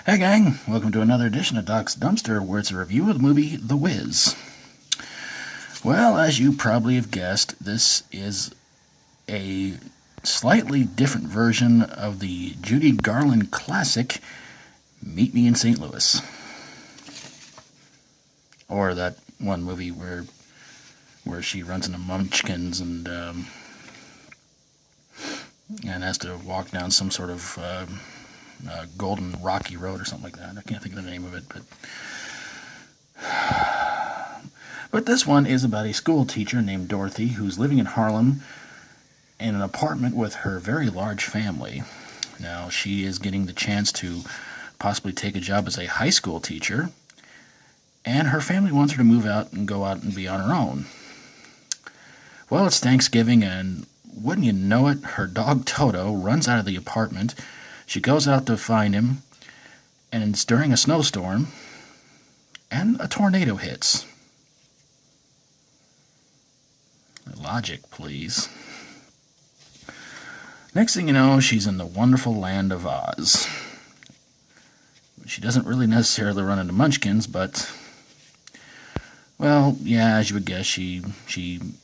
Hey gang, welcome to another edition of Doc's Dumpster, where it's a review of the movie The Wiz. Well, as you probably have guessed, this is a slightly different version of the Judy Garland classic, Meet Me in St. Louis. Or that one movie where she runs into munchkins and has to walk down some sort of Golden Rocky Road or something like that. I can't think of the name of it, but this one is about a school teacher named Dorothy who's living in Harlem in an apartment with her very large family. Now, she is getting the chance to possibly take a job as a high school teacher, and her family wants her to move out and go out and be on her own. Well, it's Thanksgiving, and wouldn't you know it, her dog Toto runs out of the apartment. She goes out to find him, and it's during a snowstorm, and a tornado hits. Logic, please. Next thing you know, she's in the wonderful land of Oz. She doesn't really necessarily run into munchkins, but, well, yeah, as you would guess, she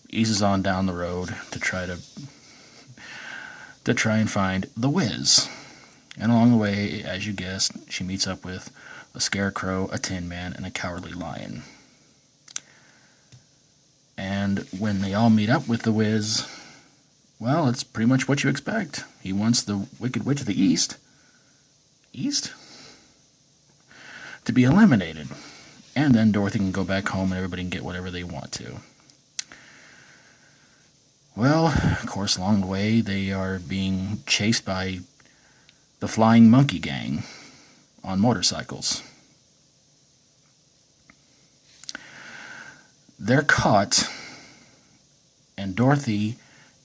eases on down the road to try and find the Wiz. And along the way, as you guessed, she meets up with a scarecrow, a tin man, and a cowardly lion. And when they all meet up with the Wiz, well, it's pretty much what you expect. He wants the Wicked Witch of the East to be eliminated. And then Dorothy can go back home and everybody can get whatever they want to. Well, of course, along the way, they are being chased by the Flying Monkey Gang on motorcycles. They're caught, and Dorothy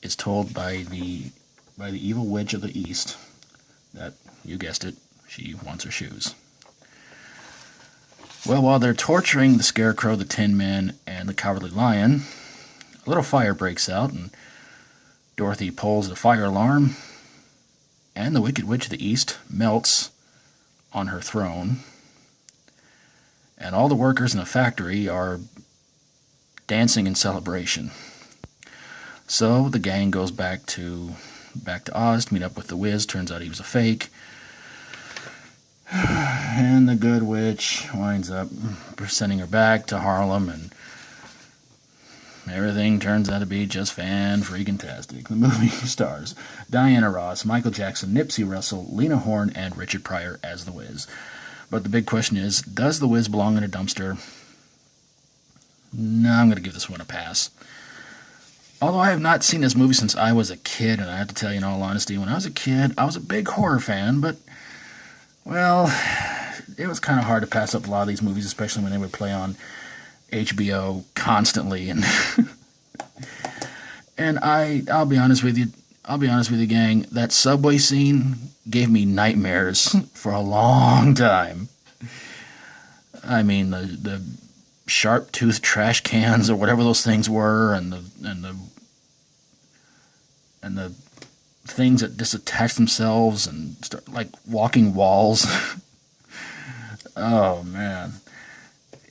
is told by the evil witch of the East that, you guessed it, she wants her shoes. Well, while they're torturing the Scarecrow, the Tin Man, and the Cowardly Lion, a little fire breaks out, and Dorothy pulls the fire alarm, and the Wicked Witch of the East melts on her throne, and all the workers in the factory are dancing in celebration. So the gang goes back to Oz to meet up with the Wiz. Turns out he was a fake. And the good witch winds up sending her back to Harlem, and everything turns out to be just fan-freaking-tastic. The movie stars Diana Ross, Michael Jackson, Nipsey Russell, Lena Horne, and Richard Pryor as the Wiz. But the big question is, does the Wiz belong in a dumpster? No, I'm going to give this one a pass. Although I have not seen this movie since I was a kid, and I have to tell you in all honesty, when I was a kid, I was a big horror fan, but, well, it was kind of hard to pass up a lot of these movies, especially when they would play on HBO constantly, and I'll be honest with you, gang, that subway scene gave me nightmares for a long time. I mean, the sharp-toothed trash cans or whatever those things were, and the things that disattach themselves and start like walking walls. Oh man.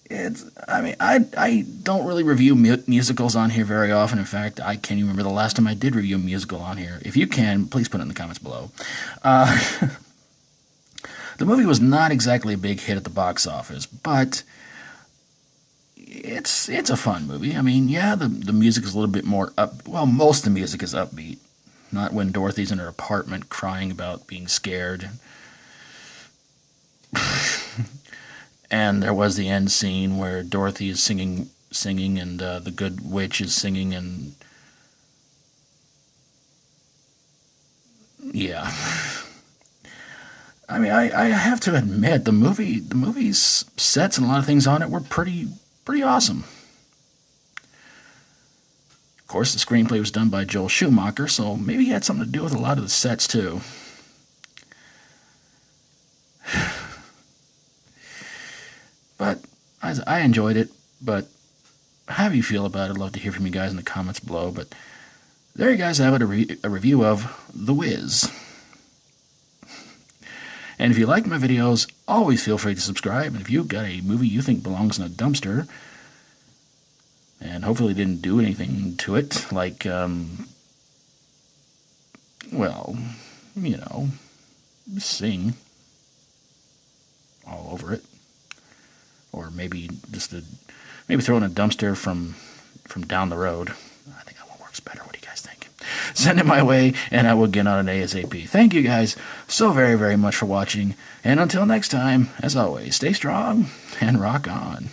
I don't really review musicals on here very often. In fact, I can't even remember the last time I did review a musical on here. If you can, please put it in the comments below. The movie was not exactly a big hit at the box office, but it's a fun movie. I mean, yeah, the music is a little bit more well, most of the music is upbeat. Not when Dorothy's in her apartment crying about being scared. And there was the end scene where Dorothy is singing, and the good witch is singing, and yeah. I mean, I have to admit, the movie's sets and a lot of things on it were pretty awesome. Of course, the screenplay was done by Joel Schumacher, so maybe he had something to do with a lot of the sets too. But I enjoyed it, but how do you feel about it? I'd love to hear from you guys in the comments below. But there you guys have it, a review of The Wiz. And if you like my videos, always feel free to subscribe. And if you've got a movie you think belongs in a dumpster, and hopefully didn't do anything to it, like, well, you know, sing all over it, or maybe maybe throw in a dumpster from down the road. I think that one works better. What do you guys think? Send it my way, and I will get on it ASAP. Thank you guys so very, very much for watching, and until next time, as always, stay strong and rock on.